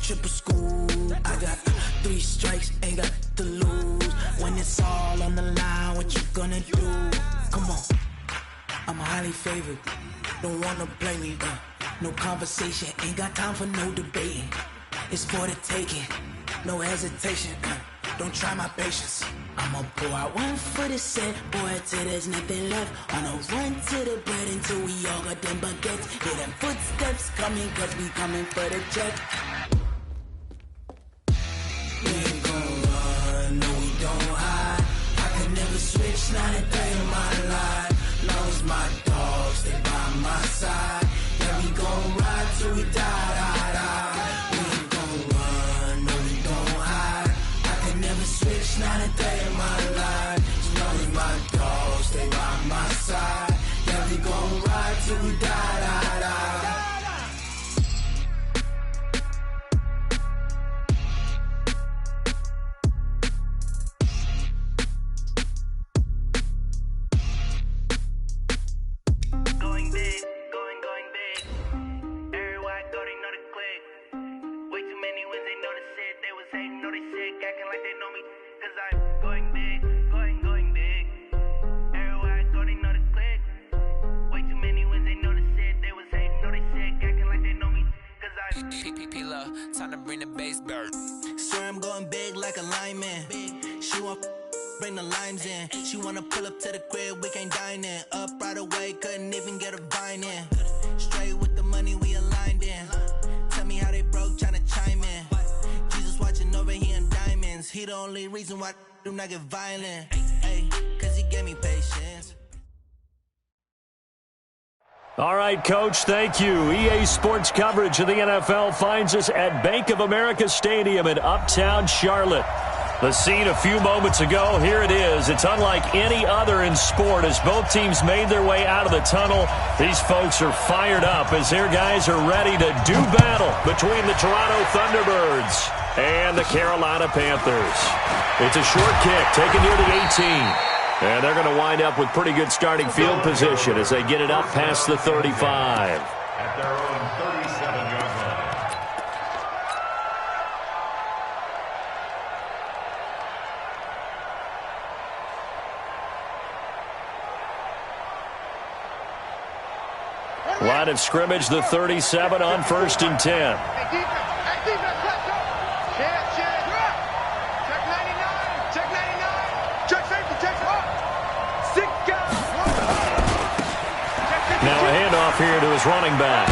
triple school. I got 3 strikes, ain't got to lose. When it's all on the line, what you gonna do? Come on, I'm highly favored. Don't wanna blame me, no conversation, ain't got time for no debating. It's for the taking, no hesitation, don't try my patience. I'ma pour out one for the set, boy, till there's nothing left. On a run to the bread until we all got them baguettes. Hear them footsteps coming, cause we coming for the check. We ain't gon' run, no we don't hide. I can never switch, not a day in my life. Long as my dogs stay by my side. Yeah, we gon' ride till we die, die, die. We ain't gon' run, no we don't hide. I can never switch, not a day in my life. As long as my dogs stay by my side. Yeah, we gon' ride till we die, die, die. Time to bring the bass back. Swear I'm going big like a lineman. She want bring the limes in. She wanna pull up to the crib, we can't dine in. Up right away, couldn't even get a vine in. Straight with the money we aligned in. Tell me how they broke, tryna chime in. Jesus watching over here in diamonds. He the only reason why I do not get violent. Hey, cause he gave me patience. All right, Coach, thank you. EA Sports coverage of the NFL finds us at Bank of America Stadium in Uptown Charlotte. The scene a few moments ago, here it is. It's unlike any other in sport as both teams made their way out of the tunnel. These folks are fired up as their guys are ready to do battle between the Toronto Thunderbirds and the Carolina Panthers. It's a short kick taken near the 18. And they're going to wind up with pretty good starting field position as they get it up past the 35. At their own 37-yard line. Line of scrimmage, the 37 on 1st and 10. Now a handoff here to his running back.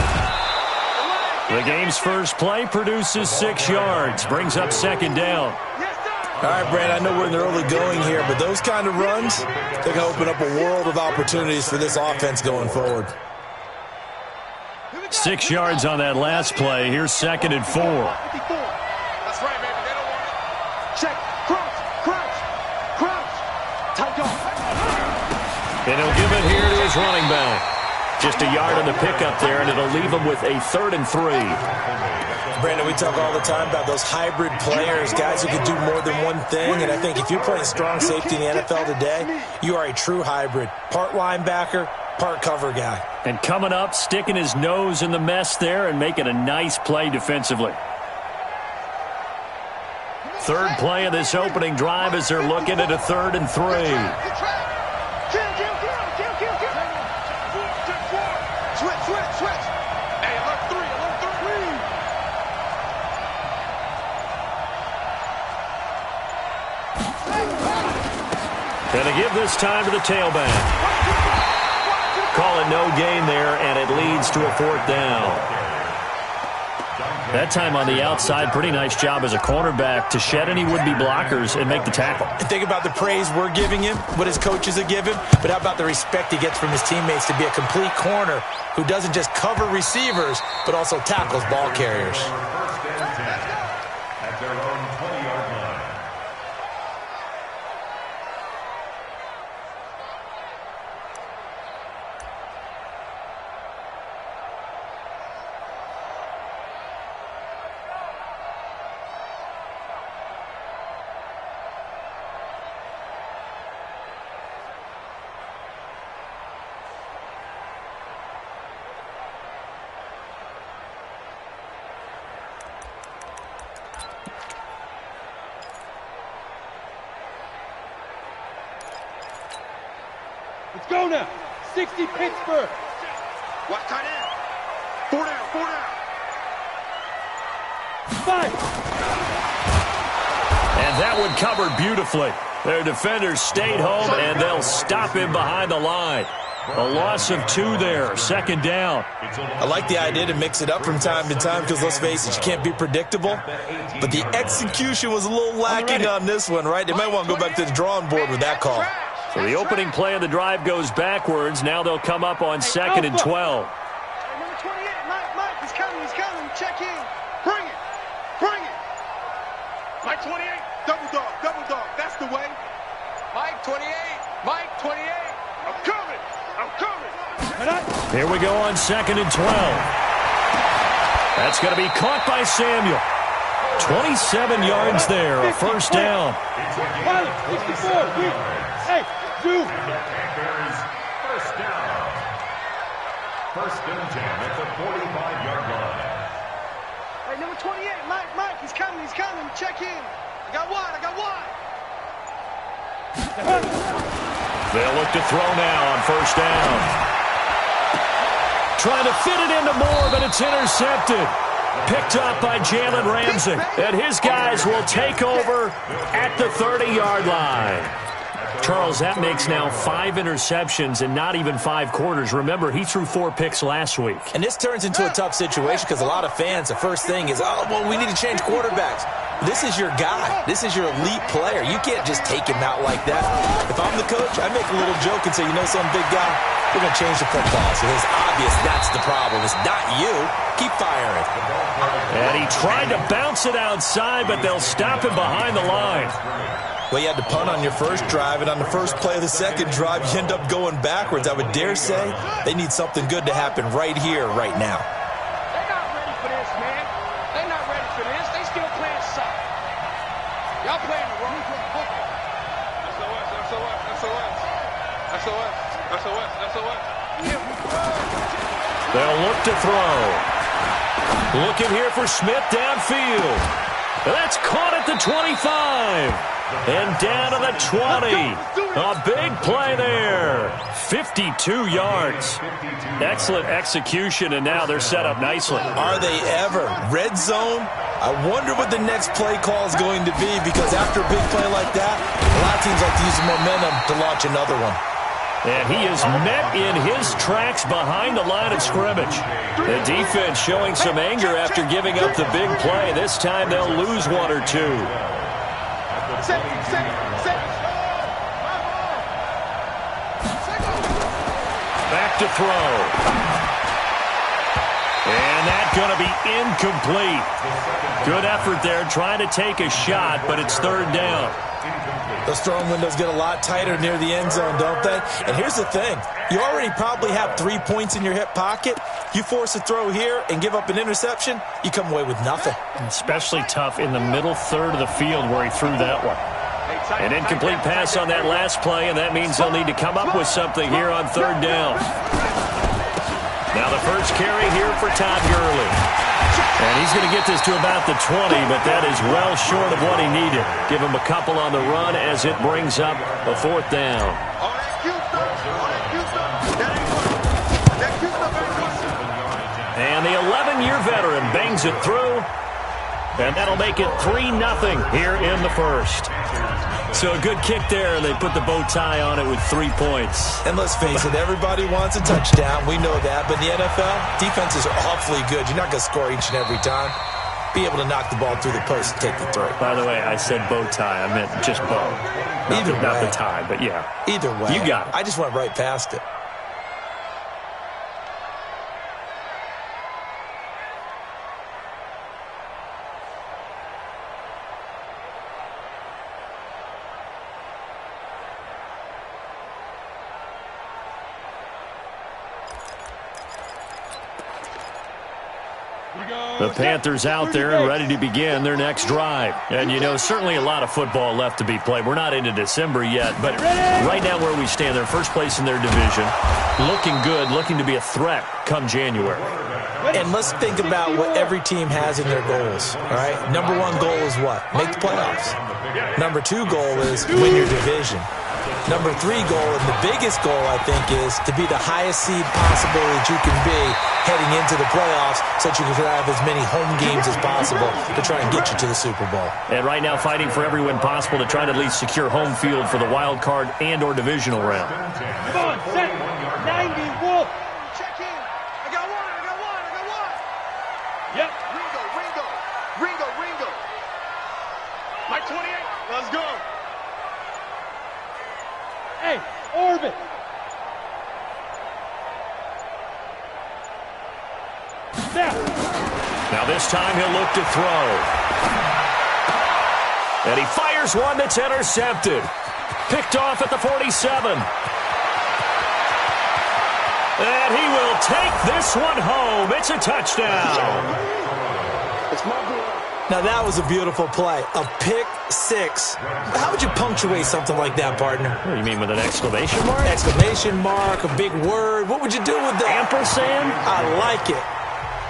The game's first play produces 6 yards, brings up 2nd down. All right, Brand, I know we're in the early going here, but those kind of runs, they can open up a world of opportunities for this offense going forward. 6 yards on that last play. Here's 2nd and 4. That's right, baby. They don't want it. Check. Crouch. Tight dog. And he'll give it here to his running back. Just a yard on the pickup there, and it'll leave him with a 3rd and 3. Brandon, we talk all the time about those hybrid players, guys who can do more than one thing, and I think if you're playing strong safety in the NFL today, you are a true hybrid. Part linebacker, part cover guy. And coming up, sticking his nose in the mess there and making a nice play defensively. 3rd play of this opening drive as they're looking at a 3rd and 3. And to give this time to the tailback. Calling no gain there, and it leads to a 4th down. That time on the outside, pretty nice job as a cornerback to shed any would-be blockers and make the tackle. And think about the praise we're giving him, what his coaches are giving, but how about the respect he gets from his teammates to be a complete corner who doesn't just cover receivers, but also tackles ball carriers. at their own 20-yard line. Let's go now. 60 Pittsburgh. Watch tight end. 4 down, 4 down. 5. And that one covered beautifully. Their defenders stayed home, and they'll stop him behind the line. A loss of 2 there, second down. I like the idea to mix it up from time to time because, let's face it, you can't be predictable. But the execution was a little lacking on this one, right? They might want to go back to the drawing board with that call. So the opening play of the drive goes backwards. Now they'll come up on 2nd and 12. Number 28, Mike, he's coming. Check in. Bring it. Mike 28, double dog, that's the way. Mike 28. I'm coming. Here we go on 2nd and 12. That's going to be caught by Samuel. 27 yards there, a first down. Pilot, 64. Hey, dude. First down. First and 10 at the 45-yard line. Hey, number 28, Mike, he's coming. Check in. I got one. They'll look to throw now on first down. Trying to fit it into Moore, but it's intercepted. Picked up by Jalen Ramsey. And his guys will take over at the 30-yard line. Charles, that makes now 5 interceptions in not even 5 quarters. Remember, he threw 4 picks last week. And this turns into a tough situation because a lot of fans, the first thing is, we need to change quarterbacks. This is your guy. This is your elite player. You can't just take him out like that. If I'm the coach, I make a little joke and say, some big guy, we're going to change the football. So it's obvious that's the problem. It's not you. Keep firing. And he tried to bounce it outside, but they'll stop him behind the line. Well, you had to punt on your first drive, and on the first play of the second drive, you end up going backwards. I would dare say they need something good to happen right here, right now. They're not ready for this, man. They're not ready for this. They still playing soft. Y'all playing the wrong football. SOS. They'll look to throw. Looking here for Smith downfield. That's caught at the 25. And down to the 20. A big play there. 52 yards. Excellent execution, and now they're set up nicely. Are they ever? Red zone? I wonder what the next play call is going to be, because after a big play like that, a lot of teams like to use the momentum to launch another one. And he is met in his tracks behind the line of scrimmage. The defense showing some anger after giving up the big play. This time they'll lose 1 or 2. Back to throw. And that's going to be incomplete. Good effort there trying to take a shot, but it's 3rd down. Those throwing windows get a lot tighter near the end zone, don't they? And here's the thing. You already probably have 3 points in your hip pocket. You force a throw here and give up an interception, you come away with nothing. Especially tough in the middle third of the field where he threw that one. An incomplete pass on that last play, and that means they'll need to come up with something here on 3rd down. Now the first carry here for Todd Gurley. And he's going to get this to about the 20, but that is well short of what he needed. Give him a couple on the run as it brings up a 4th down. And the 11-year veteran bangs it through. And that'll make it 3-0 here in the first. So a good kick there, and they put the bow tie on it with 3 points. And let's face it, everybody wants a touchdown. We know that. But in the NFL, defenses are awfully good. You're not going to score each and every time. Be able to knock the ball through the post and take the throw. By the way, I said bow tie. I meant just bow. Not the tie, but yeah. Either way. You got it. I just went right past it. The Panthers out there and ready to begin their next drive. And, certainly a lot of football left to be played. We're not into December yet, but right now where we stand, they're first place in their division. Looking good, looking to be a threat come January. And let's think about what every team has in their goals, all right? Number 1 goal is what? Make the playoffs. Number 2 goal is win your division. Number 3 goal, and the biggest goal, I think, is to be the highest seed possible that you can be heading into the playoffs so that you can have as many home games as possible to try and get you to the Super Bowl. And right now fighting for every win possible to try to at least secure home field for the wild card and or divisional round. Come on, set. 90, Wolf. Check in. I got one. Yep. Ringo. Mike 28. Let's go. Hey, orbit. Snap. Now this time he'll look to throw. And he fires one that's intercepted. Picked off at the 47. And he will take this one home. It's a touchdown. It's my boy. Now, that was a beautiful play. A pick 6. How would you punctuate something like that, partner? What do you mean, with an exclamation mark? Exclamation mark, a big word. What would you do with that? Ampersand? I like it.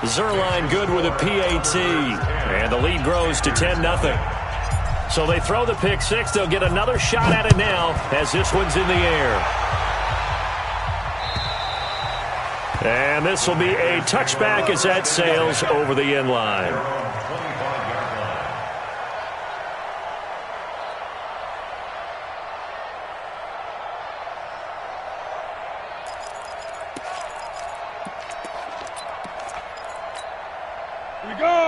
Zerline good with a PAT. And the lead grows to 10-0. So they throw the pick 6. They'll get another shot at it now as this one's in the air. And this will be a touchback as that sails over the end line.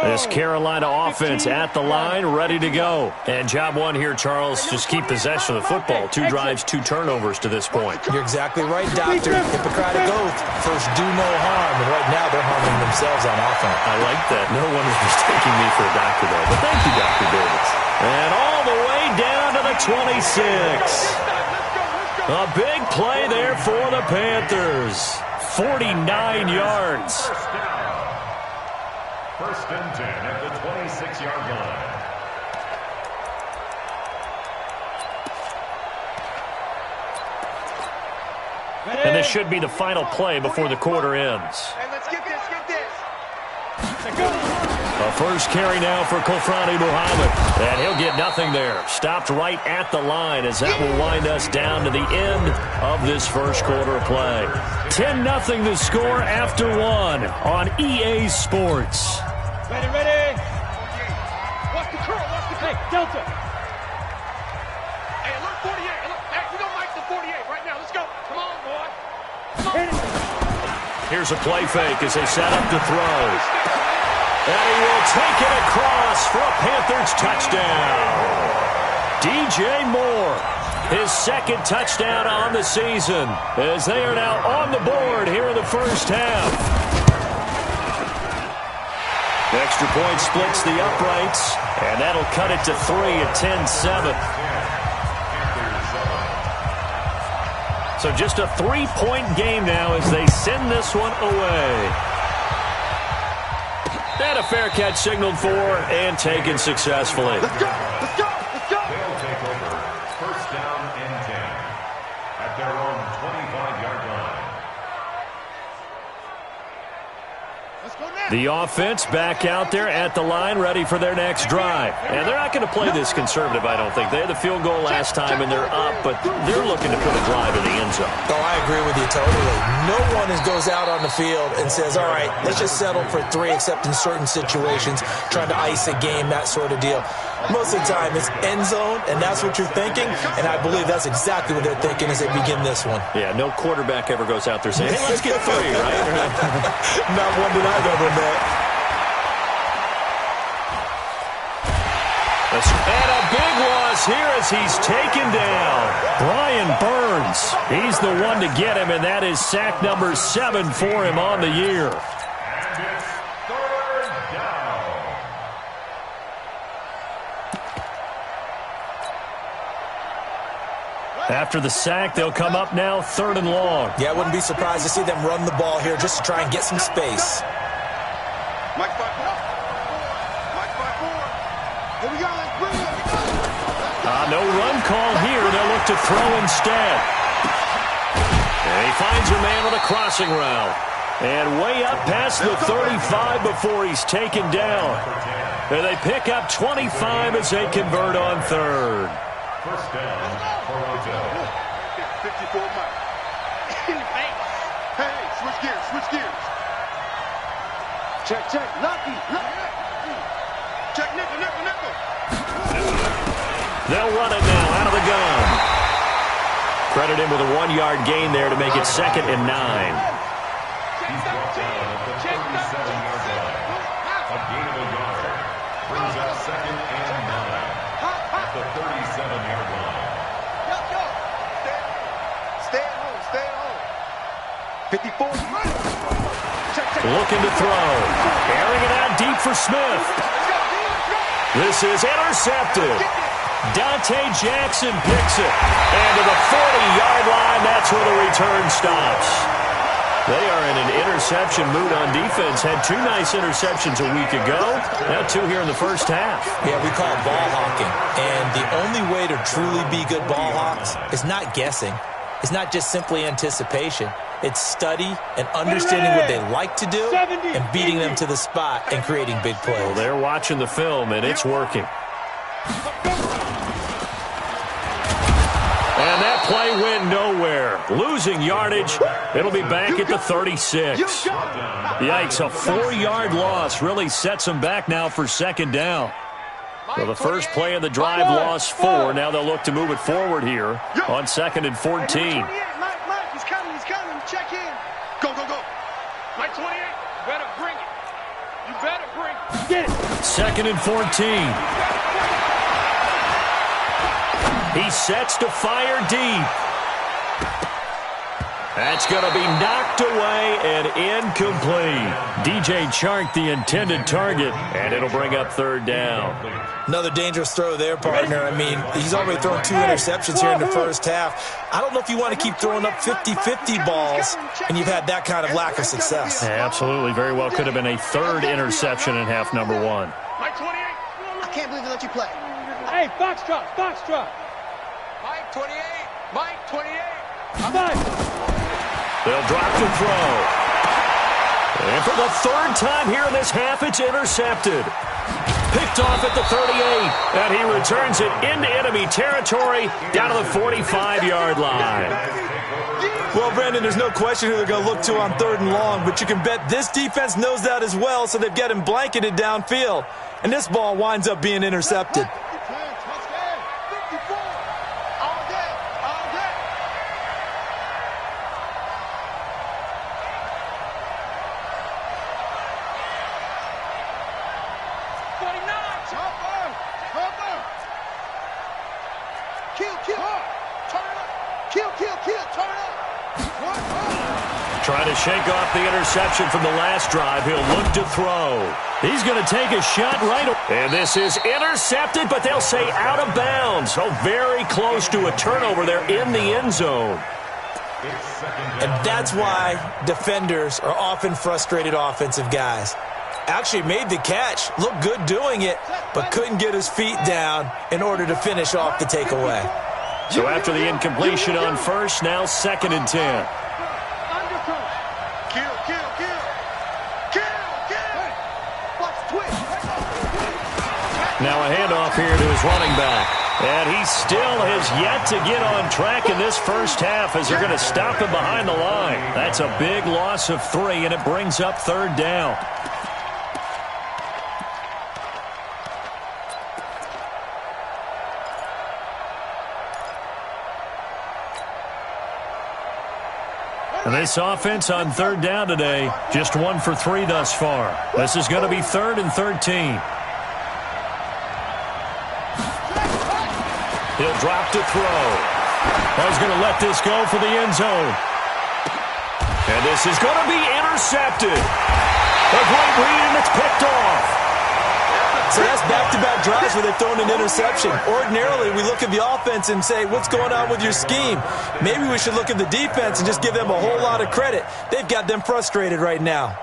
This Carolina offense at the line, ready to go. And job one here, Charles, just keep possession of the football. 2 drives, 2 turnovers to this point. You're exactly right, Doctor. Hippocratic oath. First, do no harm. And right now, they're harming themselves on offense. I like that. No one is mistaking me for a doctor, though. But thank you, Dr. Davis. And all the way down to the 26. A big play there for the Panthers. 49 yards. First and 10 at the 26-yard line. And this should be the final play before the quarter ends. Hey, let's get this. A first carry now for Kofrani Muhammad. And he'll get nothing there. Stopped right at the line as that will wind us down to the end of this first quarter of play. 10-0 the score after 1 on EA Sports. Ready. Watch the curl. Hey, Delta. Hey, look, 48. Look, hey, we don't like the 48 right now. Let's go. Come on, boy. Hit it. Here's a play fake as they set up to throw. And he will take it across for a Panthers touchdown. DJ Moore, his second touchdown on the season, as they are now on the board here in the first half. The extra point splits the uprights, and that'll cut it to 3 at 10-7. So just a 3-point game now as they send this one away. And a fair catch signaled for and taken successfully. Let's go. They'll take over first down and 10 at their own 25-yard line. Let's go now. The offense back out there at the line, ready for their next drive. And they're not going to play this conservative, I don't think. They had the field goal last time, and they're up, but they're looking to put a drive in the end zone. Oh, I agree with you totally. No one goes out on the field and says, all right, let's just settle for 3, except in certain situations, trying to ice a game, that sort of deal. Most of the time, it's end zone, and that's what you're thinking, and I believe that's exactly what they're thinking as they begin this one. Yeah, no quarterback ever goes out there saying, hey, let's get 3, right? Not one that I've ever met. And a big loss here as he's taken down. Brian Burns, he's the one to get him, and that is sack number 7 for him on the year. And it's third down. After the sack, they'll come up now 3rd and long. Yeah, I wouldn't be surprised to see them run the ball here just to try and get some space. Mike 5-4. Here we go. Let's bring it. No run call here. They'll look to throw instead. And he finds a man on a crossing route. And way up past the 35 before he's taken down. And they pick up 25 as they convert on 3rd. First down, Toronto. 54 Mike. In the face. Hey, switch gears, switch gears. Check, check, lucky. Check, nickel, nickel, nickel. They'll run it now out of the gun. Credit him with a 1-yard gain there to make it 2nd and 9. He's brought down at the 37-yard line. A gain of a yard brings up 2nd and 9 at the 37-yard line. Go. Stay at home, stay at home. 54. Looking to throw. Airing it out deep for Smith. This is intercepted. Dante Jackson picks it. And to the 40-yard line, that's where the return stops. They are in an interception mood on defense. Had 2 nice interceptions a week ago. Now 2 here in the first half. Yeah, we call it ball hawking. And the only way to truly be good ball hawks is not guessing. It's not just simply anticipation. It's study and understanding what they like to do and beating them to the spot and creating big plays. Well, they're watching the film, and it's working. And that play went nowhere. Losing yardage. It'll be back at the 36. Yikes, a 4-yard loss really sets them back now for 2nd down. So the first play of the drive lost 4. Now they'll look to move it forward here on 2nd and 14. Mike, he's coming. Check in. Go. Mike 28, you better bring it. You better bring it. Get it. 2nd and 14. He sets to fire deep. That's going to be knocked away and incomplete. DJ Chark, the intended target, and it'll bring up 3rd down. Another dangerous throw there, partner. I mean, he's already thrown 2 interceptions here in the first half. I don't know if you want to keep throwing up 50-50 balls, and you've had that kind of lack of success. Yeah, absolutely. Very well could have been a 3rd interception in half number 1. Mike 28. I can't believe they let you play. Hey, Foxtrot. Mike 28. Mike 28. Mike. They'll drop to throw. And for the 3rd time here in this half, it's intercepted. Picked off at the 38, and he returns it into enemy territory down to the 45-yard line. Well, Brandon, there's no question who they're going to look to on 3rd and long, but you can bet this defense knows that as well, so they've got him blanketed downfield. And this ball winds up being intercepted. Trying to shake off the interception from the last drive. He'll look to throw. He's going to take a shot right. And this is intercepted, but they'll say out of bounds. So very close to a turnover there in the end zone. And that's why defenders are often frustrated offensive guys. Actually made the catch, looked good doing it, but couldn't get his feet down in order to finish off the takeaway. So after the incompletion on 1st, now 2nd and 10. Now a handoff here to his running back. And he still has yet to get on track in this first half as they're going to stop him behind the line. That's a big loss of 3, and it brings up 3rd down. And this offense on 3rd down today, just 1 for 3 thus far. This is going to be 3rd and 13. He'll drop to throw. He's going to let this go for the end zone. And this is going to be intercepted. A great read, and it's picked off. So that's back-to-back drives where they've thrown an interception. Ordinarily, we look at the offense and say, what's going on with your scheme? Maybe we should look at the defense and just give them a whole lot of credit. They've got them frustrated right now.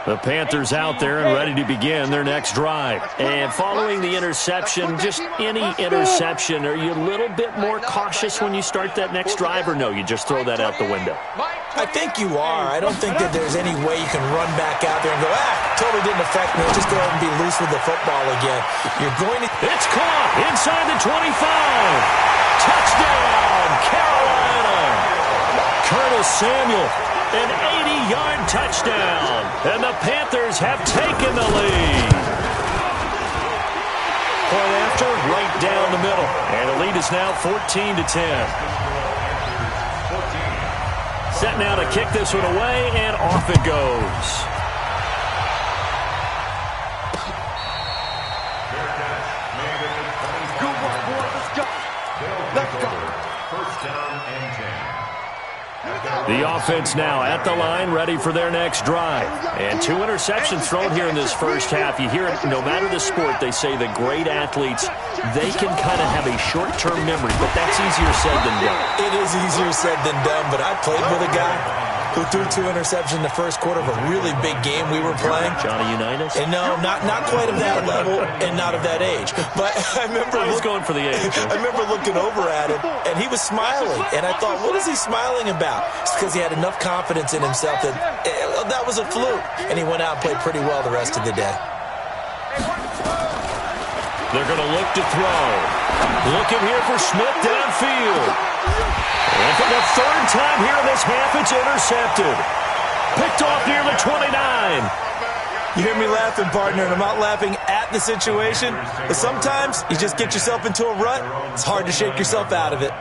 The Panthers out there and ready to begin their next drive. And following the interception, just any interception, are you a little bit more cautious when you start that next drive, or no, you just throw that out the window? Mike I think you are. I don't think that there's any way you can run back out there and go, totally didn't affect me. Just go ahead and be loose with the football again. You're going to... It's caught inside the 25. Touchdown, Carolina. Curtis Samuel, an 80-yard touchdown. And the Panthers have taken the lead. Point after, right down the middle. And the lead is now 14-10. Set now to kick this one away, and off it goes. Good one, boys. Let's go. Let's go. First down and 10. The offense now at the line, ready for their next drive. And 2 interceptions thrown here in this first half. You hear it, no matter the sport, they say the great athletes, they can kind of have a short-term memory, but that's easier said than done. It is easier said than done, but I played with a guy who threw 2 interceptions in the first quarter of a really big game we were playing. Johnny Unitas? And no, not quite of that level and not of that age. But I remember... I was going for the age. I remember looking over at him, and he was smiling. And I thought, what is he smiling about? It's because he had enough confidence in himself that that was a fluke. And he went out and played pretty well the rest of the day. They're going to look to throw. Looking here for Smith downfield. And for the third time here in this half, it's intercepted. Picked off near the 29. You hear me laughing, partner, and I'm not laughing at the situation. But sometimes you just get yourself into a rut. It's hard to shake yourself out of it.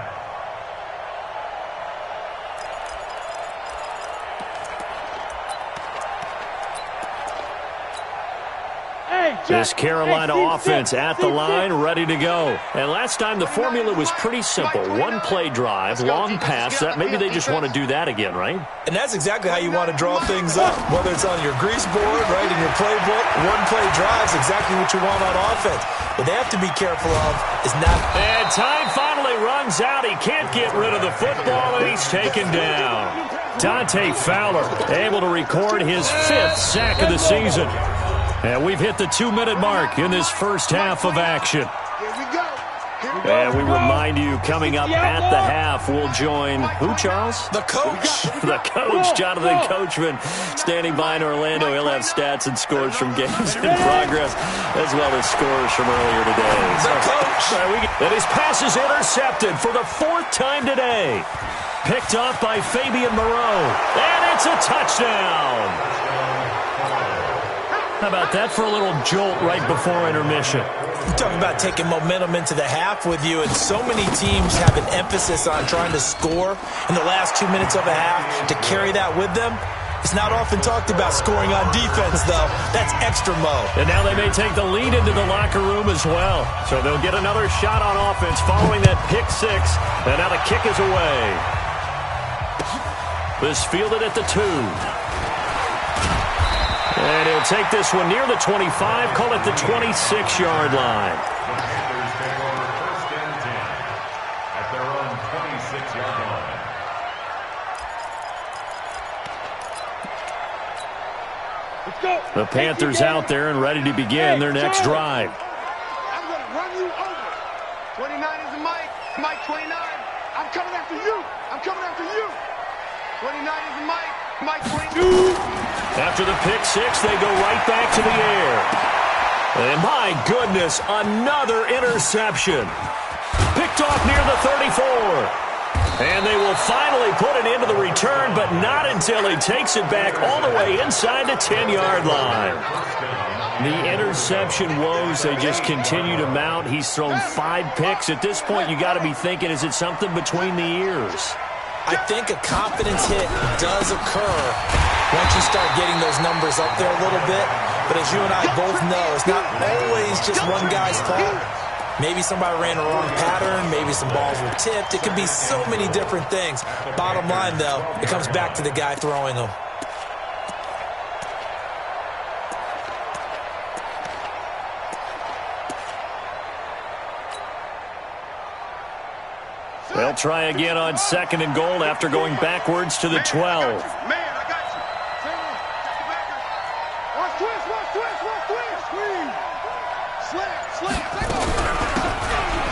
This Carolina offense at the line, ready to go. And last time the formula was pretty simple. One play drive, long pass. That maybe they just want to do that again, right? And that's exactly how you want to draw things up. Whether it's on your grease board, right, in your playbook, one play drive is exactly what you want on offense. What they have to be careful of is not... And time finally runs out. He can't get rid of the football, and he's taken down. Dante Fowler able to record his 5th sack of the season. And we've hit the 2-minute mark in this first half of action. And we remind you, coming up at the half, we'll join who, Charles? The coach. The coach, Jonathan Coachman, standing by in Orlando. He'll have stats and scores from games in progress, as well as scores from earlier today. The coach. And his pass is intercepted for the 4th time today. Picked off by Fabian Moreau. And it's a touchdown. How about that for a little jolt right before intermission? You talk about taking momentum into the half with you, and so many teams have an emphasis on trying to score in the last 2 minutes of a half to carry that with them. It's not often talked about scoring on defense, though. That's extra mode. And now they may take the lead into the locker room as well. So they'll get another shot on offense following that pick 6. And now the kick is away. This fielded at the 2. And he'll take this one near the 25, call it the 26-yard line. The Panthers take over first and 10 at their own 26-yard line. Let's go. The Panthers out there and ready to begin their next drive. I'm going to run you over. 29 is the Mike. Mike 29. I'm coming after you. I'm coming after you. 29 is the Mike. Mike 22. After the pick 6, they go right back to the air. And my goodness, another interception. Picked off near the 34. And they will finally put it into the return, but not until he takes it back all the way inside the 10-yard line. The interception woes, they just continue to mount. He's thrown 5 picks. At this point, you got to be thinking, is it something between the ears? I think a confidence hit does occur once you start getting those numbers up there a little bit. But as you and I both know, it's not always just one guy's fault. Maybe somebody ran a wrong pattern. Maybe some balls were tipped. It could be so many different things. Bottom line, though, it comes back to the guy throwing them. They'll try again on 2nd and goal after going backwards to the 12. Man, I got you. Watch twist, watch twist, watch twist. Squeeze. Slam, slam.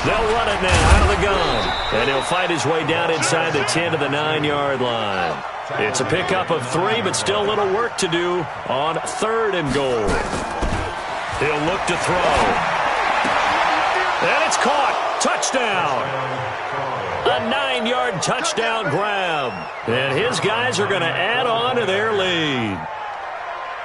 They'll run it now out of the gun. And And he'll fight his way down inside the 10 to the 9-yard line. It's a pickup of 3, but still a little work to do on 3rd and goal. He'll look to throw. And it's caught. Touchdown. A 9-yard touchdown grab. And his guys are going to add on to their lead.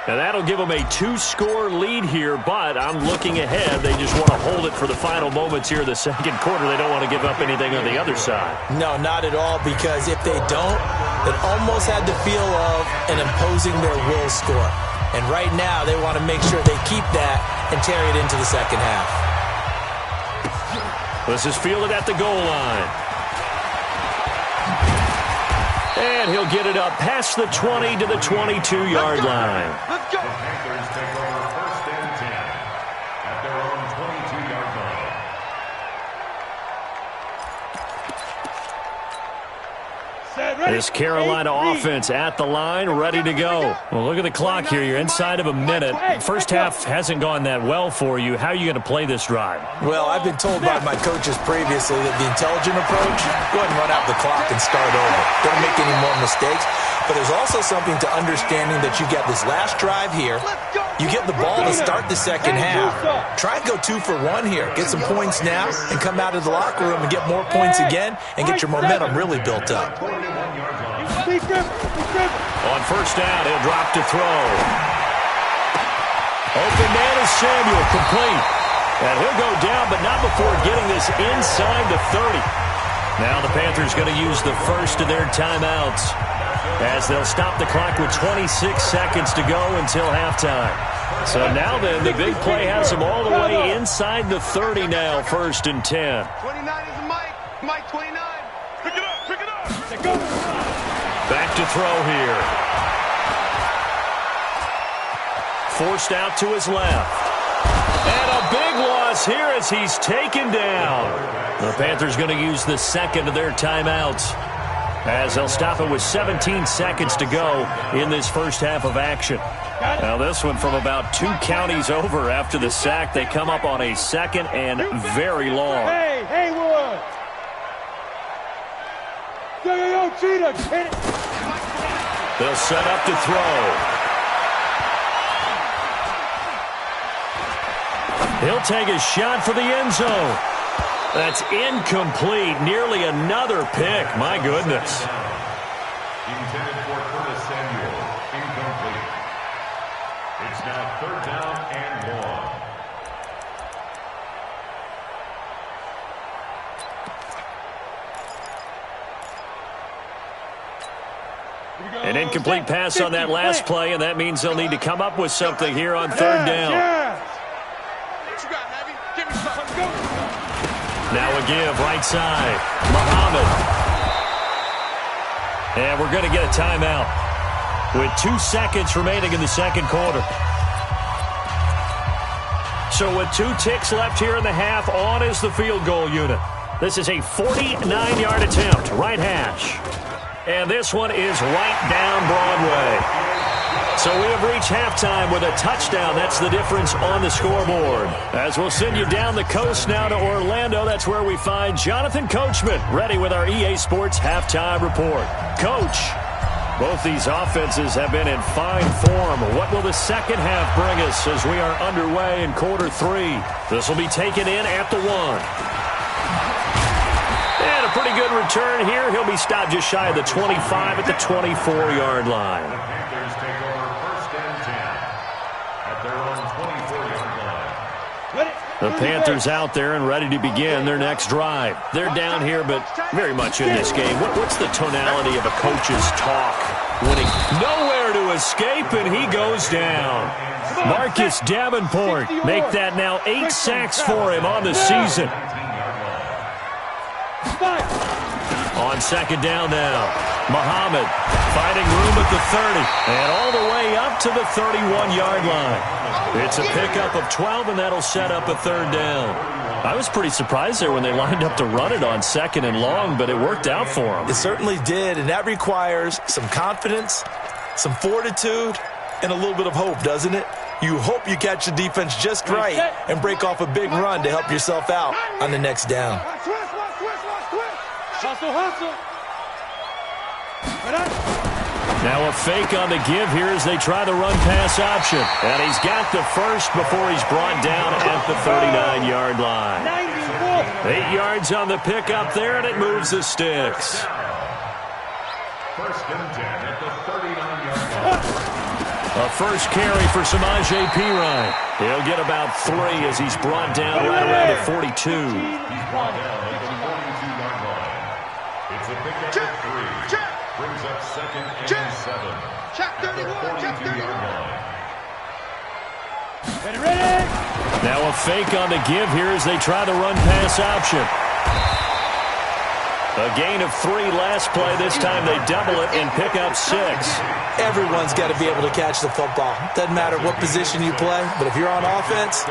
And that'll give them a 2-score lead here, but I'm looking ahead. They just want to hold it for the final moments here in the second quarter. They don't want to give up anything on the other side. No, not at all, because if they don't, it almost had the feel of an imposing their will score. And right now, they want to make sure they keep that and carry it into the second half. This is fielded at the goal line. And he'll get it up past the 20 to the 22-yard line. Let's go. The Panthers take over 1st and 10 at their own 22-yard line. This Carolina offense at the line, ready to go. Well, look at the clock here. You're inside of a minute. First half hasn't gone that well for you. How are you going to play this drive? Well, I've been told by my coaches previously that the intelligent approach, go ahead and run out the clock and start over. Don't make any more mistakes. But there's also something to understanding that you got this last drive here. You get the ball to start the second half. Try and go 2 for 1 here. Get some points now and come out of the locker room and get more points again and get your momentum really built up. On first down, he'll drop to throw. Open man is Samuel, complete. And he'll go down, but not before getting this inside the 30. Now the Panthers going to use the first of their timeouts, as they'll stop the clock with 26 seconds to go until halftime. So now then, the big play has them all the way inside the 30 now, 1st and 10. 29 is Mike. Mike 29. Pick it up. Pick it up. Let's go. Back to throw here. Forced out to his left. And a big loss here as he's taken down. The Panthers going to use the second of their timeouts, as they'll stop it with 17 seconds to go in this first half of action. Now this one from about 2 counties over after the sack. They come up on a 2nd and very long. Hey, Haywood! Yo, Cheetah! Hit it! They'll set up to throw. He'll take a shot for the end zone. That's incomplete. Nearly another pick. My goodness. Intended for Curtis Samuel. Incomplete. It's now 3rd down and 1. An incomplete pass on that last play, and that means they'll need to come up with something here on 3rd down. What you got, Navy? Give me something. Go. Now a give, right side. Muhammad. And we're going to get a timeout with 2 seconds remaining in the second quarter. So with 2 ticks left here in the half, on is the field goal unit. This is a 49-yard attempt, right hash. And this one is right down Broadway. So we have reached halftime with a touchdown. That's the difference on the scoreboard. As we'll send you down the coast now to Orlando, that's where we find Jonathan Coachman, ready with our EA Sports halftime report. Coach, both these offenses have been in fine form. What will the second half bring us as we are underway in quarter 3? This will be taken in at the 1. And a pretty good return here. He'll be stopped just shy of the 25 at the 24-yard line. The Panthers take over 1st and 10 at their own 24-yard line. The Panthers out there and ready to begin their next drive. They're down here, but very much in this game. What's the tonality of a coach's talk? Winning nowhere to escape, and he goes down. Marcus Davenport make that now 8 sacks for him on the season. On second down now, Muhammad finding room at the 30 and all the way up to the 31-yard line. It's a pickup of 12, and that'll set up a 3rd down. I was pretty surprised there when they lined up to run it on 2nd and long, but it worked out for them. It certainly did, and that requires some confidence, some fortitude, and a little bit of hope, doesn't it? You hope you catch the defense just right and break off a big run to help yourself out on the next down. Hustle, hustle. Now a fake on the give here as they try the run-pass option. And he's got the first before he's brought down at the 39-yard line. 8 yards on the pickup there, and it moves the sticks. First and 10 at the 39-yard line. A first carry for Samaje Perine. He'll get about 3 as he's brought down right around the 42. He's brought down at the 42-yard line. It's a pickup of 3. Brings up second and 7. Check 31. Check 31. Ready. Now a fake on the give here as they try the run-pass option. A gain of 3 last play. This time they double it and pick up 6. Everyone's got to be able to catch the football. Doesn't matter what position you play, but if you're on offense,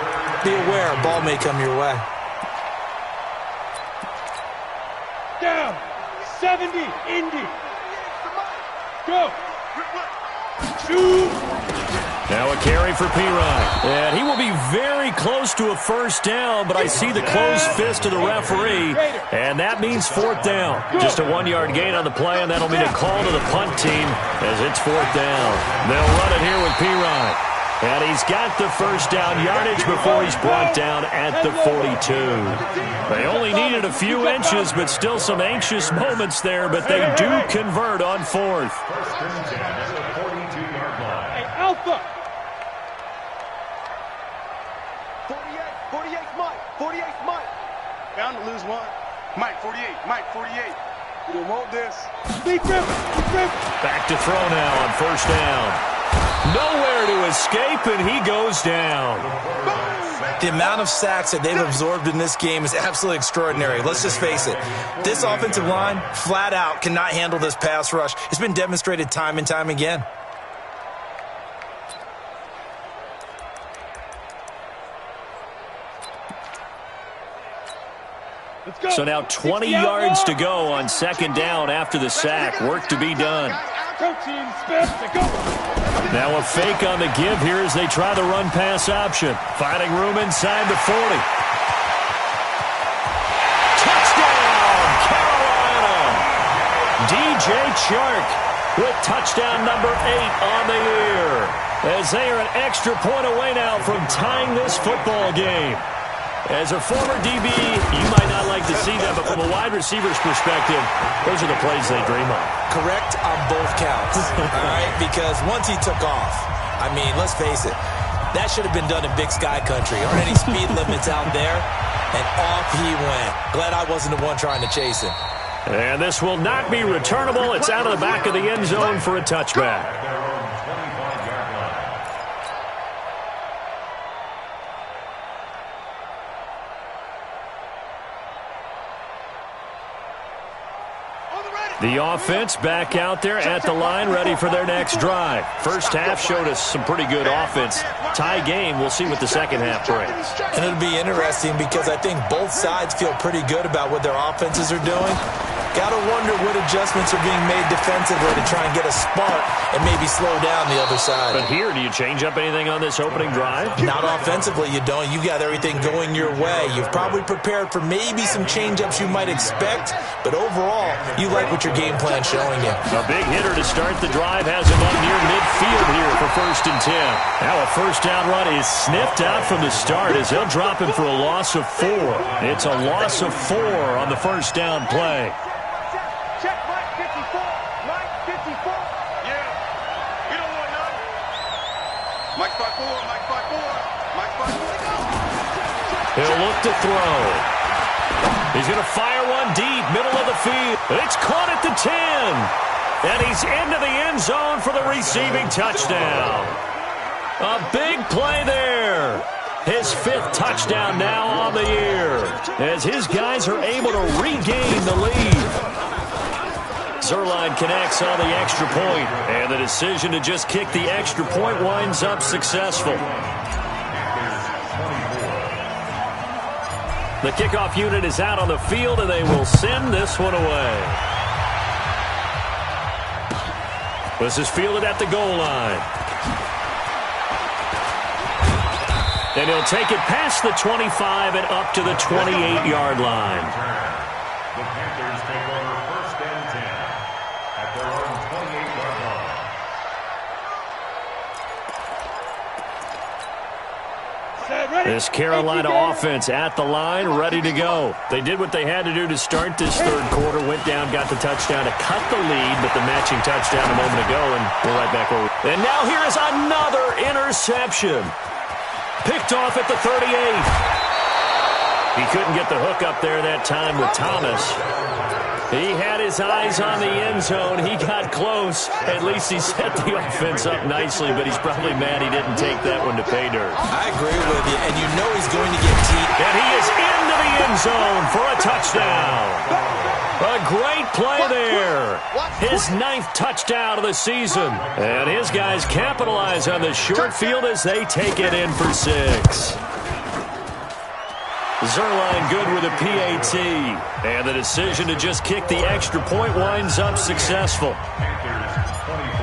be aware a ball may come your way. Down. 70. Indy. Go. Shoot. Now a carry for Perine. And he will be very close to a first down, but I see the closed fist of the referee, and that means 4th down. Just a 1-yard gain on the play, and that'll mean a call to the punt team as it's 4th down. They'll run it here with Perine. And he's got the first down yardage before he's brought down at the 42. They only needed a few inches, but still some anxious moments there, but they do convert on 4th. First and 10 at the 42-yard line. Hey, Alpha. 48, Mike. 48, Mike. Bound to lose one. Mike, 48. Mike, 48. You don't want this. Big rip. Back to throw now on first down. Nowhere to escape, and he goes down. The amount of sacks that they've absorbed in this game is absolutely extraordinary. Let's just face it. This offensive line, flat out, cannot handle this pass rush. It's been demonstrated time and time again. So now 20 yards to go on second down after the sack. Work to be done. Now a fake on the give here as they try the run-pass option. Finding room inside the 40. Touchdown, Carolina! DJ Chark with touchdown number 8 on the year. As they are an extra point away now from tying this football game. As a former DB, you might not like to see that, but from a wide receiver's perspective, those are the plays they dream of. Correct on both counts, all right? Because once he took off, I mean, let's face it, that should have been done in Big Sky Country. Aren't any speed limits out there? And off he went. Glad I wasn't the one trying to chase him. And this will not be returnable. It's out of the back of the end zone for a touchback. The offense back out there at the line, ready for their next drive. First half showed us some pretty good offense. Tie game, we'll see what the second half brings. And it'll be interesting because I think both sides feel pretty good about what their offenses are doing. Got to wonder what adjustments are being made defensively to try and get a spark and maybe slow down the other side. But here, do you change up anything on this opening drive? Not offensively, you don't. You got everything going your way. You've probably prepared for maybe some change-ups you might expect, but overall, you like what your game plan's showing you. A big hitter to start the drive has him up near midfield here for first and 10. Now a first down run is sniffed out from the start as they'll drop him for a loss of 4. It's a loss of 4 on the first down play. Check Mike 54. Mike 54. Yeah. We don't want none. Mike 54. Mike 54. Mike 54. He'll look to throw. He's going to fire one deep, middle of the field. It's caught at the 10. And he's into the end zone for the receiving touchdown. A big play there. His 5th touchdown now on the year as his guys are able to regain the lead. Zerline connects on the extra point, and the decision to just kick the extra point winds up successful. The kickoff unit is out on the field, and they will send this one away. This is fielded at the goal line. And he'll take it past the 25 and up to the 28-yard line. The Panthers take over This Carolina offense at the line, ready to go. They did what they had to do to start this third quarter, went down, got the touchdown to cut the lead, but the matching touchdown a moment ago, and we're right back where we... And now here is another interception. Picked off at the 38. He couldn't get the hook up there that time with Thomas. He had his eyes on the end zone. He got close. At least he set the offense up nicely, but he's probably mad he didn't take that one to pay dirt. I agree with you, and you know he's going to get deep. And he is into the end zone for a touchdown. A great play there. His 9th touchdown of the season. And his guys capitalize on the short field as they take it in for 6. Zerline good with a PAT. And the decision to just kick the extra point winds up successful.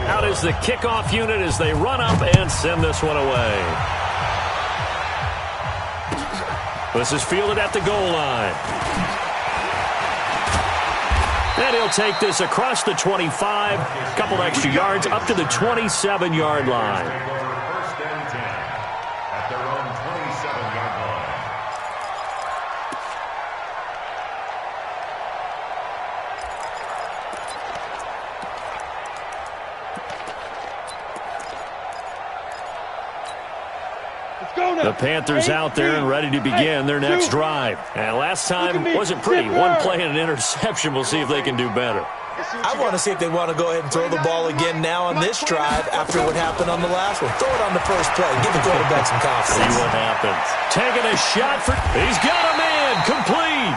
Out is the kickoff unit as they run up and send this one away. This is fielded at the goal line. And he'll take this across the 25, a couple extra yards up to the 27-yard line. The Panthers out there and ready to begin their next drive. And last time wasn't pretty. One play and an interception. We'll see if they can do better. I want to see if they want to go ahead and throw the ball again now on this drive after what happened on the last one. Throw it on the first play. Give the quarterback some confidence. See what happens. Taking a shot for... He's got a man. Complete.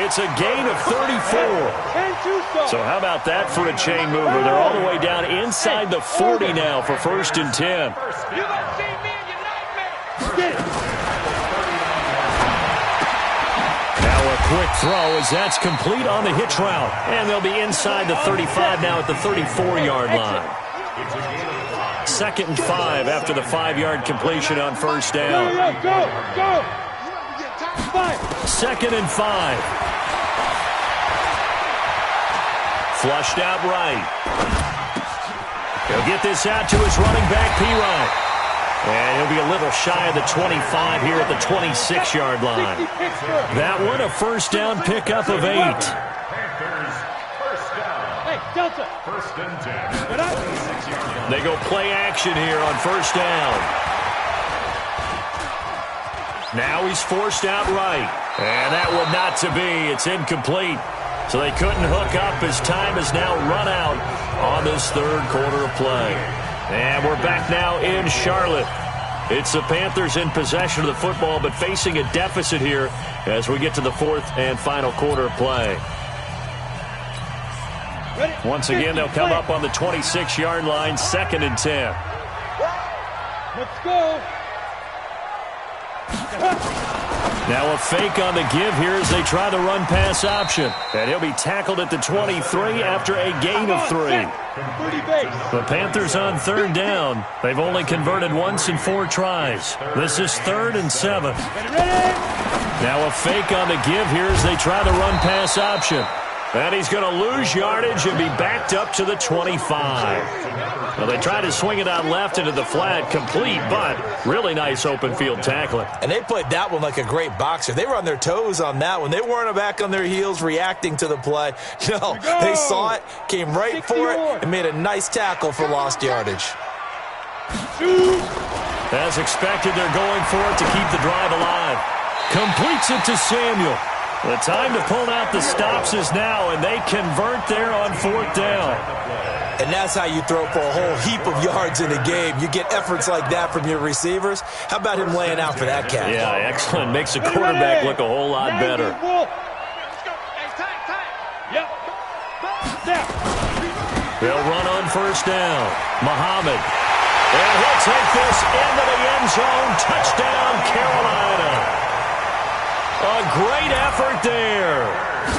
It's a gain of 34. So how about that for a chain mover? They're all the way down inside the 40 now for 1st and 10. Now a quick throw as that's complete on the hitch route. And they'll be inside the 35 now at the 34-yard line. 2nd and 5 after the 5-yard completion on 1st down. Go! 2nd and 5. Flushed out right. He'll get this out to his running back, P-Ryan. And he'll be a little shy of the 25 here at the 26-yard line. That one a 1st down pickup of 8. Hey, Delta. 1st and 10. They go play action here on 1st down. Now he's forced out right. And that one not to be. It's incomplete. So they couldn't hook up as time is now run out on this third quarter of play. And we're back now in Charlotte. It's the Panthers in possession of the football, but facing a deficit here as we get to the 4th and final quarter of play. Once again, they'll come up on the 26-yard line, 2nd and 10. Let's go. Now a fake on the give here as they try the run-pass option. And he'll be tackled at the 23 after a gain of 3. The Panthers on 3rd down. They've only converted once in 4 tries. This is 3rd and 7. Now a fake on the give here as they try the run-pass option. And he's going to lose yardage and be backed up to the 25. Well, they tried to swing it out left into the flat, complete, but really nice open field tackling. And they played that one like a great boxer. They were on their toes on that one. They weren't back on their heels reacting to the play. No, they saw it, came right for it, and made a nice tackle for lost yardage. As expected, they're going for it to keep the drive alive. Completes it to Samuel. The time to pull out the stops is now, and they convert there on 4th down. And that's how you throw for a whole heap of yards in a game. You get efforts like that from your receivers. How about him laying out for that catch? Yeah, excellent. Makes the quarterback look a whole lot better. They'll run on 1st down. Muhammad. And he'll take this into the end zone. Touchdown, Carolina. A great effort there.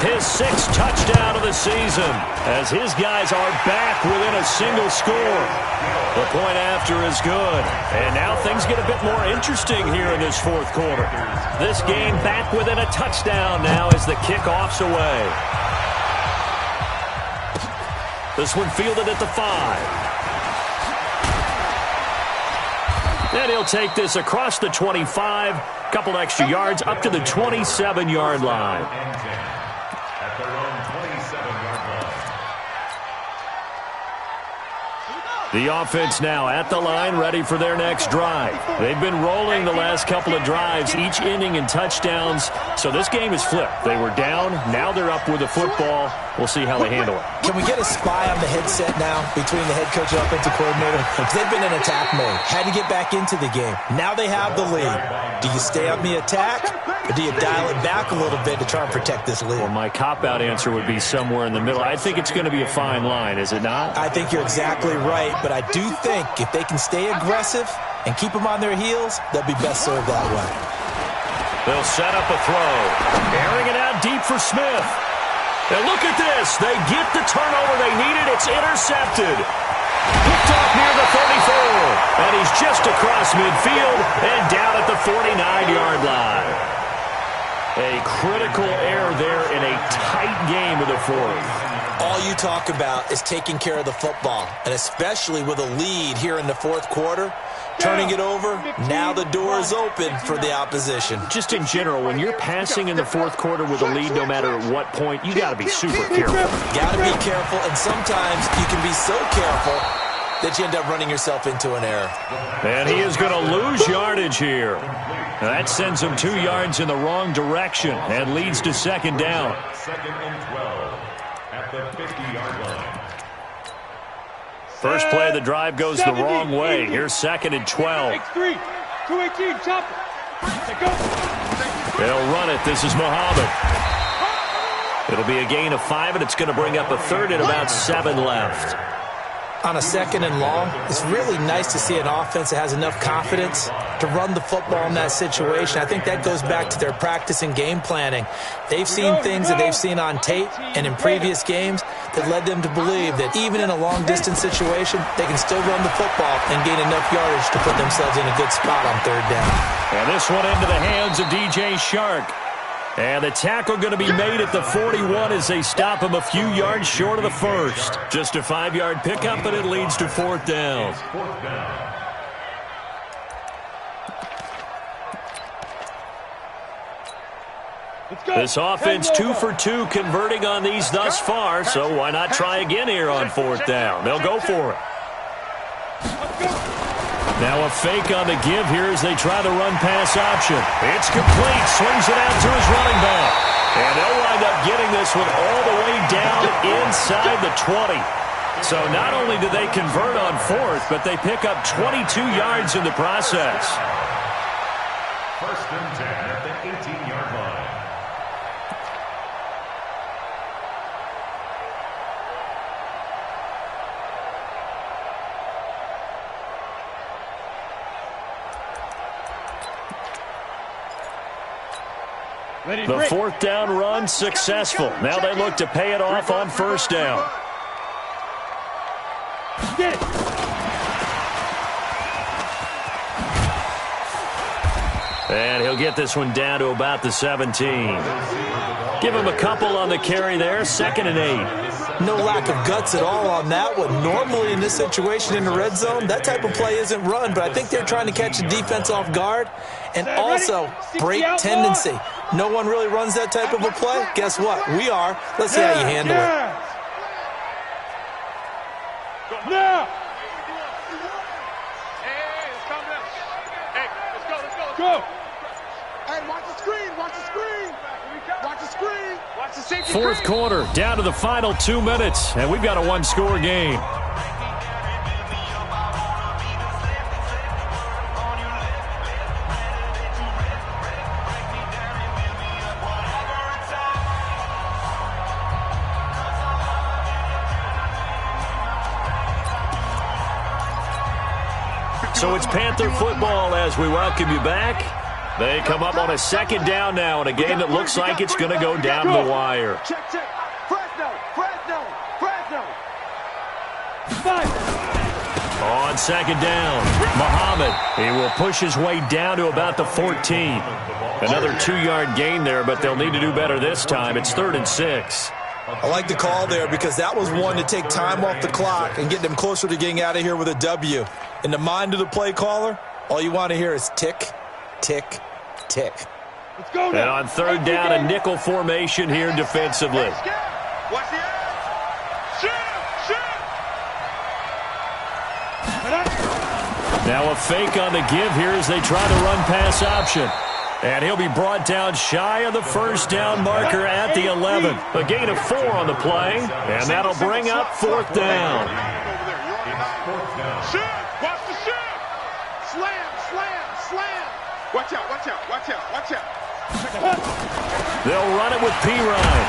His 6th touchdown of the season as his guys are back within a single score. The point after is good. And now things get a bit more interesting here in this 4th quarter. This game back within a touchdown now as the kickoff's away. This one fielded at the 5. And he'll take this across the 25, a couple extra yards up to the 27-yard line. At their own 27-yard line. The offense now at the line, ready for their next drive. They've been rolling the last couple of drives, each inning in touchdowns. So this game is flipped. They were down, now they're up with the football. We'll see how they handle it. Can we get a spy on the headset now between the head coach and offensive coordinator? Because they've been in attack mode. Had to get back into the game. Now they have the lead. Do you stay on the attack, or do you dial it back a little bit to try and protect this lead? Well, my cop-out answer would be somewhere in the middle. I think it's going to be a fine line, is it not? I think you're exactly right, but I do think if they can stay aggressive and keep them on their heels, they'll be best served that way. They'll set up a throw. Airing it out deep for Smith. And look at this. They get the turnover they needed. It's intercepted. Picked off near the 34. And he's just across midfield and down at the 49-yard line. A critical error there in a tight game of the fourth. All you talk about is taking care of the football, and especially with a lead here in the fourth quarter, turning it over, now the door is open for the opposition. Just in general, when you're passing in the fourth quarter with a lead, no matter at what point, you got to be super careful. Got to be careful, and sometimes you can be so careful that you end up running yourself into an error. And he is going to lose yardage here. That sends him 2 yards in the wrong direction and leads to second down. Second and 12 at the 50-yard line. First play of the drive goes the wrong way. Here's second and 12. X3, 218, chop it. Go. They'll run it. This is Muhammad. It'll be a gain of 5, and it's going to bring up a third and about 7 left. On a second and long, it's really nice to see an offense that has enough confidence to run the football in that situation. I think that goes back to their practice and game planning. They've seen things that they've seen on tape and in previous games that led them to believe that even in a long-distance situation, they can still run the football and gain enough yardage to put themselves in a good spot on third down. And this one into the hands of DJ Shark. And the tackle going to be made at the 41 as they stop him a few yards short of the first. Just a 5-yard pickup, and it leads to fourth down. This offense 2 for 2 converting on these thus far, so why not try again here on fourth down? They'll go for it. Now a fake on the give here as they try the run-pass option. It's complete. Swings it out to his running back. And they'll wind up getting this one all the way down inside the 20. So not only do they convert on fourth, but they pick up 22 yards in the process. First and 10 at the 18-yard line. The fourth down run successful. Now they look to pay it off on first down. Get it. And he'll get this one down to about the 17. Give him a couple on the carry there. Second and 8. No lack of guts at all on that one. Normally in this situation in the red zone, that type of play isn't run, but I think they're trying to catch the defense off guard and also break tendency. No one really runs that type of a play. Guess what? We are. Let's see how you handle it. Now. Go. Hey, watch the screen. Watch the screen. Watch the screen. Watch the safety. Fourth quarter, down to the final 2 minutes, and we've got a one-score game. So it's Panther football as we welcome you back. They come up on a second down now in a game that looks like it's going to go down to the wire. Check. Fresno. On second down, Muhammad. He will push his way down to about the 14. Another 2-yard gain there, but they'll need to do better this time. It's 3rd and 6. I like the call there because that was one to take time off the clock and get them closer to getting out of here with a W. In the mind of the play caller, All you want to hear is tick, tick, tick. Let's go And on third down, a nickel formation here defensively. Watch the edge. Shoot! Now a fake on the give here as they try the run-pass option. And he'll be brought down shy of the first down marker at the 11. A gain of 4 on the play, and that'll bring up fourth down. Shoot! Watch the shoot! Slam! Watch out! They'll run it with Pirine.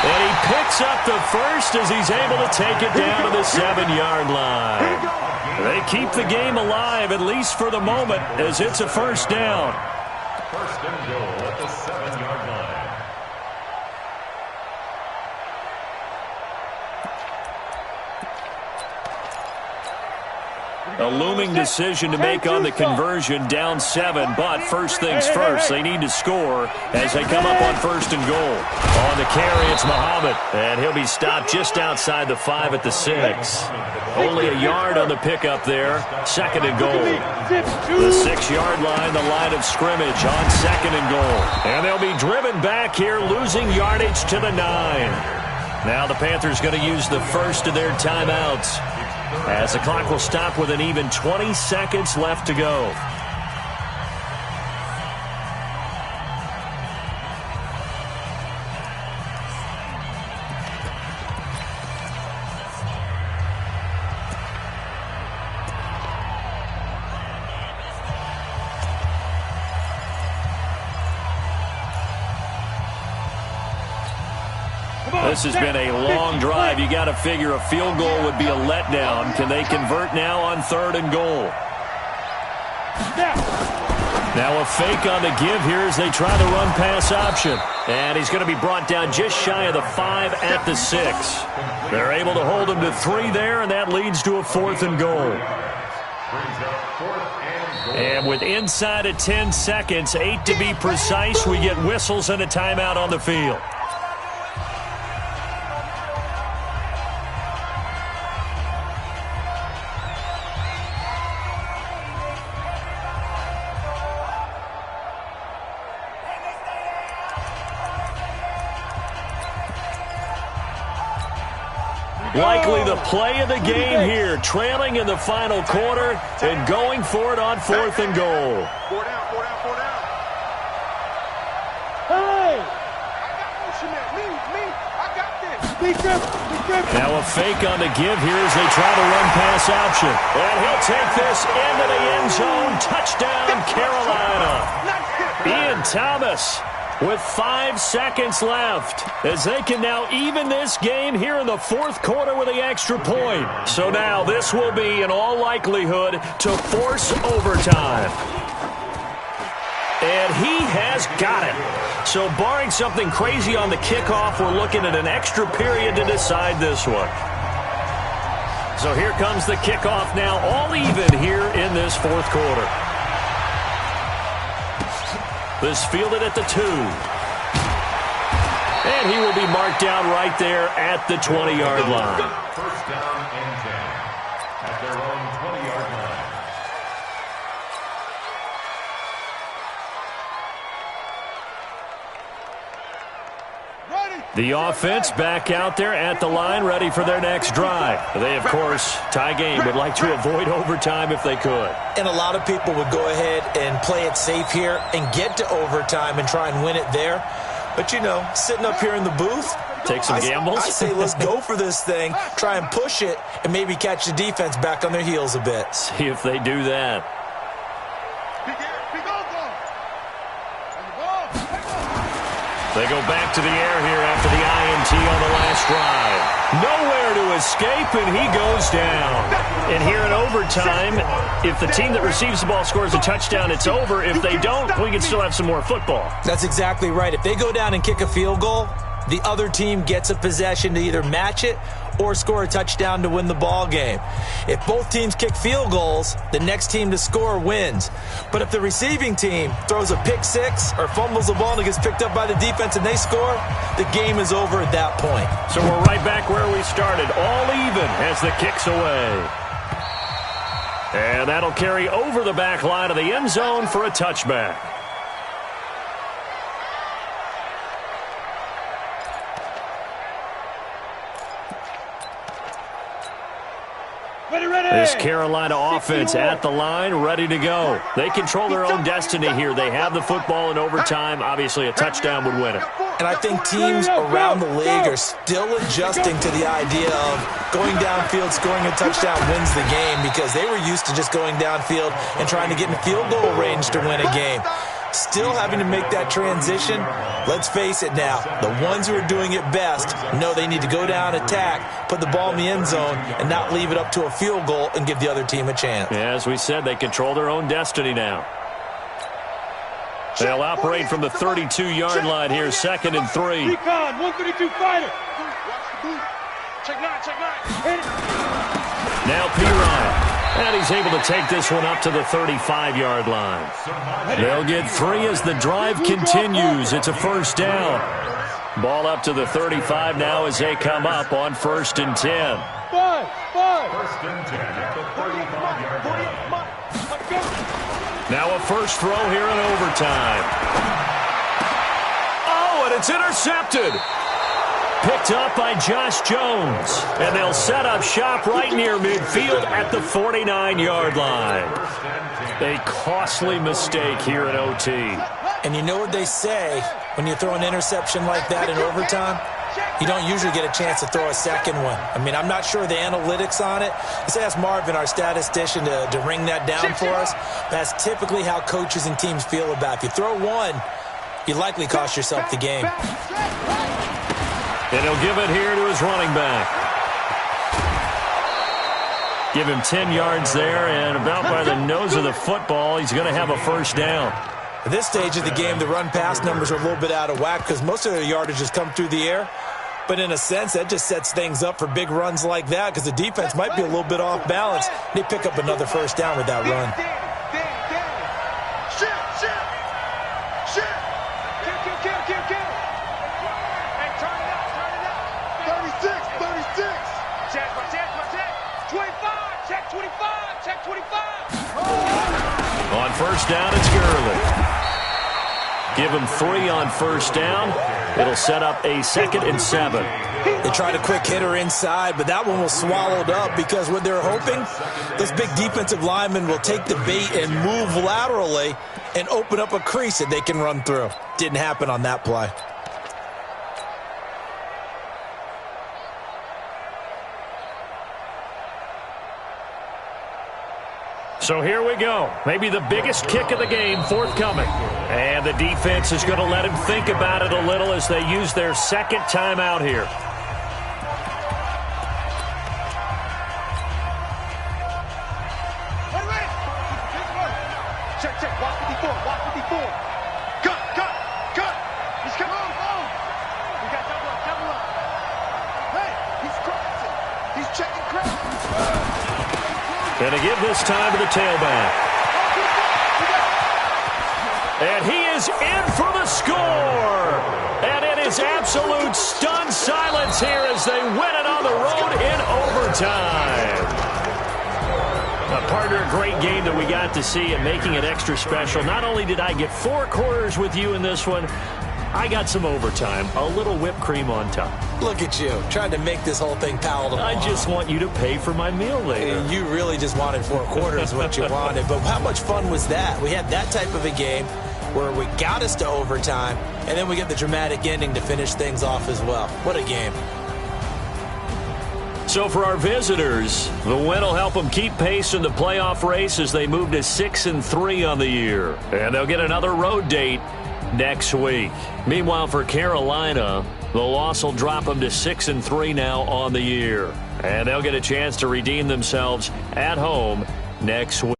And he picks up the first as he's able to take it down to the 7-yard line. They keep the game alive, at least for the moment, as it's a first down. First and goal at the 7-yard line. A looming decision to make on the conversion, down 7, but first things first, they need to score as they come up on first and goal. On the carry, it's Muhammad, and he'll be stopped just outside the 5 at the 6. Only a yard on the pickup there, second and goal. The 6-yard line, the line of scrimmage on second and goal. And they'll be driven back here, losing yardage to the 9. Now the Panthers going to use the first of their timeouts, as the clock will stop with an even 20 seconds left to go. This has been a long drive. You got to figure a field goal would be a letdown. Can they convert now on third and goal? Now a fake on the give here as they try the run-pass option. And he's going to be brought down just shy of the 5 at the 6. They're able to hold him to 3 there, and that leads to a fourth and goal. And with inside of 10 seconds, 8 to be precise, we get whistles and a timeout on the field. Likely the play of the game here, trailing in the final quarter and going for it on fourth and goal. 4 down. Hey! I got this. Now a fake on the give here as they try the run-pass option. And he'll take this into the end zone. Touchdown, Carolina. Ian Thomas with 5 seconds left, as they can now even this game here in the fourth quarter with the extra point. So now this will be, in all likelihood, to force overtime. And he has got it. So barring something crazy on the kickoff, we're looking at an extra period to decide this one. So here comes the kickoff now, all even here in this fourth quarter. This fielded at the 2. And he will be marked down right there at the 20-yard line. First down and 10 at their own 20-yard line. The offense back out there at the line, ready for their next drive. They, of course, tie game, would like to avoid overtime if they could. And a lot of people would go ahead and play it safe here and get to overtime and try and win it there. But, you know, sitting up here in the booth, take some gambles. I say let's go for this thing, try and push it, and maybe catch the defense back on their heels a bit. See if they do that. They go back to the air here after the INT on the last drive. Nowhere to escape, and he goes down. And here in overtime, if the team that receives the ball scores a touchdown, it's over. If they don't, we can still have some more football. That's exactly right. If they go down and kick a field goal, the other team gets a possession to either match it or score a touchdown to win the ball game. If both teams kick field goals, the next team to score wins. But if the receiving team throws a pick six or fumbles the ball and it gets picked up by the defense and they score, the game is over at that point. So we're right back where we started, all even as the kick's away. And that'll carry over the back line of the end zone for a touchback. This Carolina offense at the line, ready to go. They control their own destiny here. They have the football in overtime. Obviously, a touchdown would win it. And I think teams around the league are still adjusting to the idea of going downfield, scoring a touchdown wins the game, because they were used to just going downfield and trying to get in field goal range to win a game. Still having to make that transition. Let's face it now, the ones who are doing it best know they need to go down, attack, put the ball in the end zone, and not leave it up to a field goal and give the other team a chance. Yeah, as we said, they control their own destiny now. They'll operate from the 32-yard line here, 2nd and 3. Recon, 132 fighter. Check 9, check 9. Now P. And he's able to take this one up to the 35-yard line. They'll get 3 as the drive continues. It's a first down. Ball up to the 35 now as they come up on 1st and 10. 5. 1st and 10 at the 35-yard line. Now a first throw here in overtime. Oh, and it's intercepted. Picked up by Josh Jones. And they'll set up shop right near midfield at the 49-yard line. A costly mistake here in OT. And you know what they say, when you throw an interception like that in overtime, you don't usually get a chance to throw a second one. I mean, I'm not sure the analytics on it. Let's ask Marvin, our statistician, to ring that down for us. That's typically how coaches and teams feel about it. If you throw one, you likely cost yourself the game. And he'll give it here to his running back. Give him 10 yards there, and about by the nose of the football, he's going to have a first down. At this stage of the game, the run-pass numbers are a little bit out of whack because most of their yardage has come through the air. But in a sense, that just sets things up for big runs like that because the defense might be a little bit off balance. They pick up another first down with that run. On first down, it's Gurley. Give him 3 on first down. It'll set up a 2nd and 7. They tried a quick hitter inside, but that one was swallowed up because what they're hoping, those big defensive linemen will take the bait and move laterally and open up a crease that they can run through. Didn't happen on that play. So here we go. Maybe the biggest kick of the game forthcoming. And the defense is going to let him think about it a little as they use their 2nd timeout here. Check. Watch 54. Cut. He's coming on. We got double up. Hey, he's crossing. He's checking crack. Going to give this time to the tailback. And he is in for the score. And it is absolute stunned silence here as they win it on the road in overtime. Partner, a great game that we got to see and making it extra special. Not only did I get 4 quarters with you in this one, I got some overtime, a little whipped cream on top. Look at you, trying to make this whole thing palatable. I just want you to pay for my meal later. You really just wanted 4 quarters what you wanted. But how much fun was that? We had that type of a game where we got us to overtime, and then we get the dramatic ending to finish things off as well. What a game. So for our visitors, the win will help them keep pace in the playoff race as they move to 6-3 on the year. And they'll get another road date next week. Meanwhile, for Carolina, the loss will drop them to 6-3 now on the year. And they'll get a chance to redeem themselves at home next week.